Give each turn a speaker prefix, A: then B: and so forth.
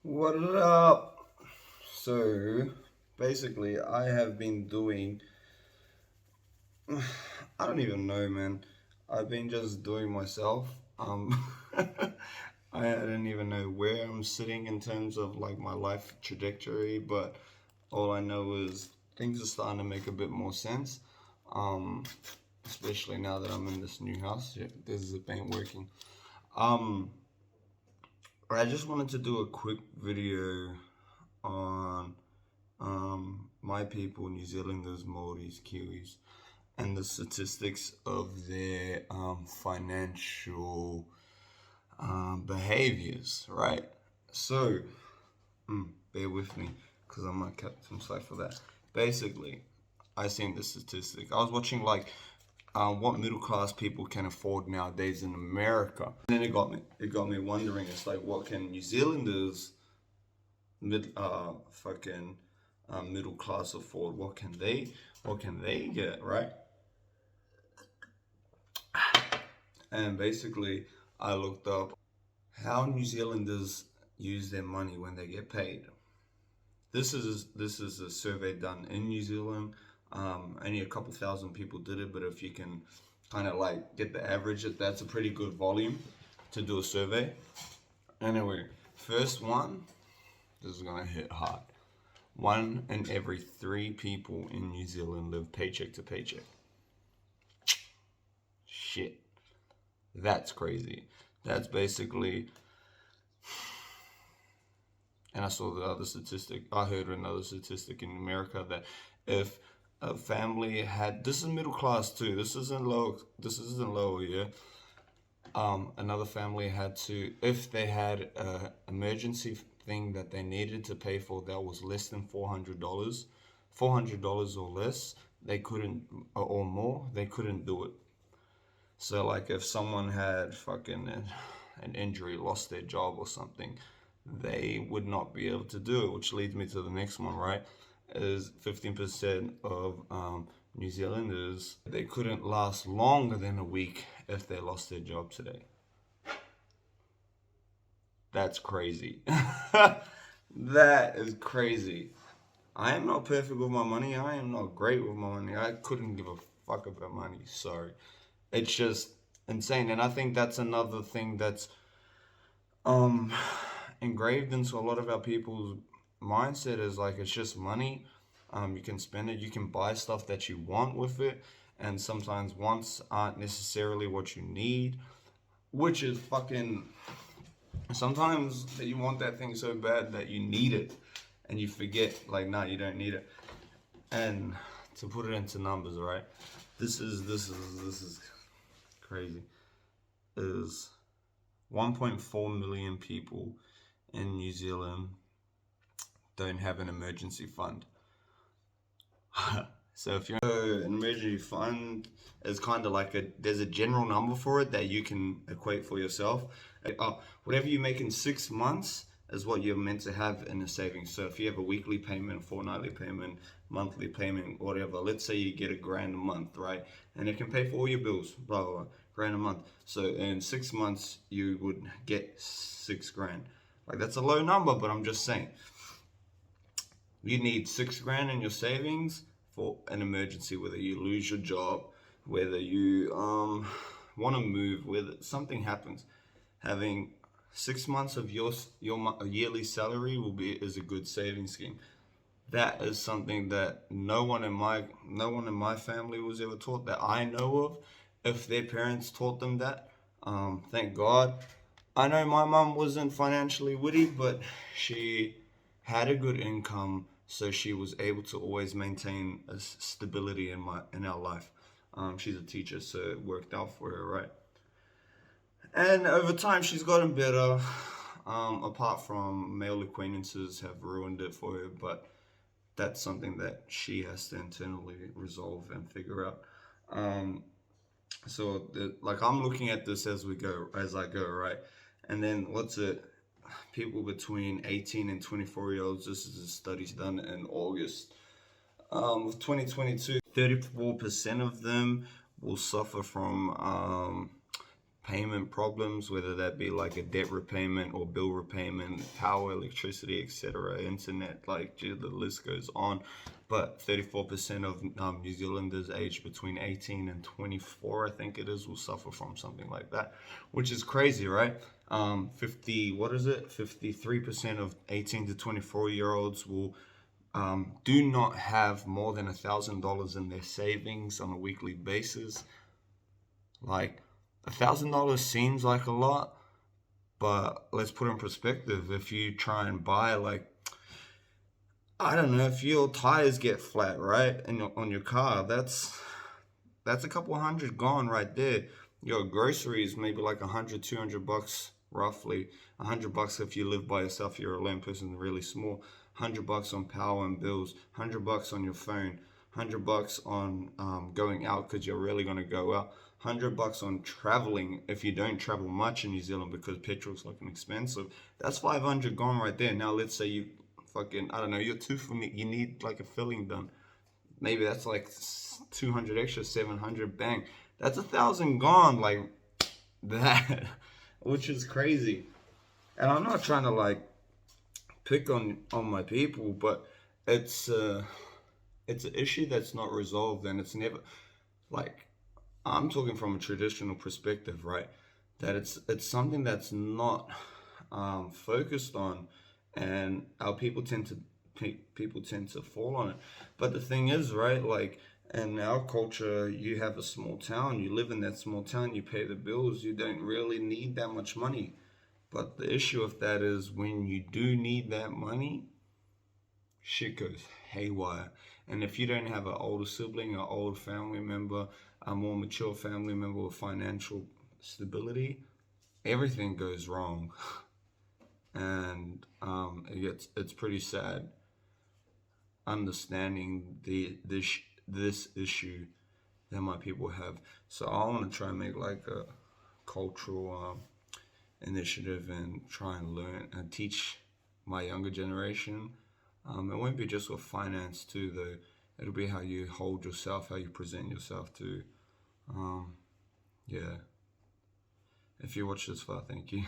A: What up? So, basically, I have been doing. I don't even know, man. I've been just doing myself. I don't even know where I'm sitting in terms of like my life trajectory, but all I know is things are starting to make a bit more sense. Um, Especially now that I'm in this new house. Yeah, this has been working. Um, I just wanted to do a quick video on my people, New Zealanders, Maoris, Kiwis, and the statistics of their financial behaviors, right? So, bear with me because I might cut some slack for that. Basically, I seen the statistic. I was watching like what middle class people can afford nowadays in America. And then it got me wondering. It's like, what can New Zealanders fucking middle class afford? What can they get, right? And basically, I looked up how New Zealanders use their money when they get paid. This is a survey done in New Zealand. Only a couple thousand people did it, but if you can kind of like get the average, that's a pretty good volume to do a survey. Anyway, first one, this is gonna hit hard. One in every three people in New Zealand live paycheck to paycheck. Shit, that's crazy. That's basically, and I saw the other statistic. I heard another statistic in America that if a family had, this is middle class too. This isn't low. This isn't lower. Yeah. Another family had to, if they had a emergency thing that they needed to pay for that was less than $400, $400 or less, they couldn't, or more, they couldn't do it. So like if someone had fucking an injury, lost their job or something, they would not be able to do it, which leads me to the next one, right? Is 15% of New Zealanders, they couldn't last longer than a week if they lost their job today. That's crazy. That is crazy. I am not perfect with my money. I am not great with my money. I couldn't give a fuck about money. Sorry. It's just insane. And I think that's another thing that's um engraved into a lot of our people's mindset is like it's just money. You can spend it, you can buy stuff that you want with it, and sometimes wants aren't necessarily what you need, which is fucking sometimes that you want that thing so bad that you need it and you forget like nah, you don't need it. And to put it into numbers, right? This is crazy. Is 1.4 million people in New Zealand don't have an emergency fund. So if you're an emergency fund is kind of like there's a general number for it that you can equate for yourself. Whatever you make in 6 months is what you're meant to have in a savings. So if you have a weekly payment, fortnightly payment, monthly payment, whatever, let's say you get $1,000 a month, right? And it can pay for all your bills, blah, blah, blah, grand a month. So in 6 months, you would get 6 grand. Like that's a low number, but I'm just saying you need 6 grand in your savings for an emergency, whether you lose your job, whether you want to move, whether something happens. Having 6 months of your yearly salary will be is a good saving scheme. That is something that no one in my family was ever taught that I know of. If their parents taught them that, thank God. I know my mum wasn't financially witty, but she had a good income, so she was able to always maintain a stability in our life. She's a teacher, so it worked out for her, right? And over time, she's gotten better. Apart from male acquaintances have ruined it for her, but that's something that she has to internally resolve and figure out. Um, like I'm looking at this as I go, right? And then what's it? People between 18 and 24 year olds. This is a study done in August of 2022. 34% of them will suffer from payment problems, whether that be like a debt repayment or bill repayment, power, electricity, etc., internet, like gee, the list goes on. But 34% of New Zealanders aged between 18 and 24, I think it is, will suffer from something like that, which is crazy, right? 53% of 18 to 24-year-olds will do not have more than $1,000 in their savings on a weekly basis. Like, $1,000 seems like a lot, but let's put it in perspective. If you try and buy, like, I don't know, if your tires get flat, right, and on your car, that's a couple hundred gone right there. Your groceries maybe like 100, $200 roughly. $100 if you live by yourself, you're a lone person, really small. $100 on power and bills. $100 on your phone. $100 on going out because you're really gonna go out. $100 on traveling if you don't travel much in New Zealand because petrol's fucking expensive. That's 500 gone right there. Now let's say you fucking, I don't know, your tooth, you need like a filling done. Maybe that's like 200 extra, 700, bang. That's 1,000 gone, like that, which is crazy. And I'm not trying to like pick on my people, but it's an issue that's not resolved, and it's never like, I'm talking from a traditional perspective, right? That it's something that's not focused on, and our people tend to fall on it. But the thing is, right, like in our culture, you have a small town, you live in that small town, you pay the bills, you don't really need that much money. But the issue of that is when you do need that money, shit goes haywire. And if you don't have an older sibling, an old family member, a more mature family member with financial stability, everything goes wrong. And it's pretty sad understanding this issue that my people have. So I want to try and make like a cultural initiative and try and learn and teach my younger generation. It won't be just with finance too, though. It'll be how you hold yourself, how you present yourself too. Yeah. If you watch this far, thank you.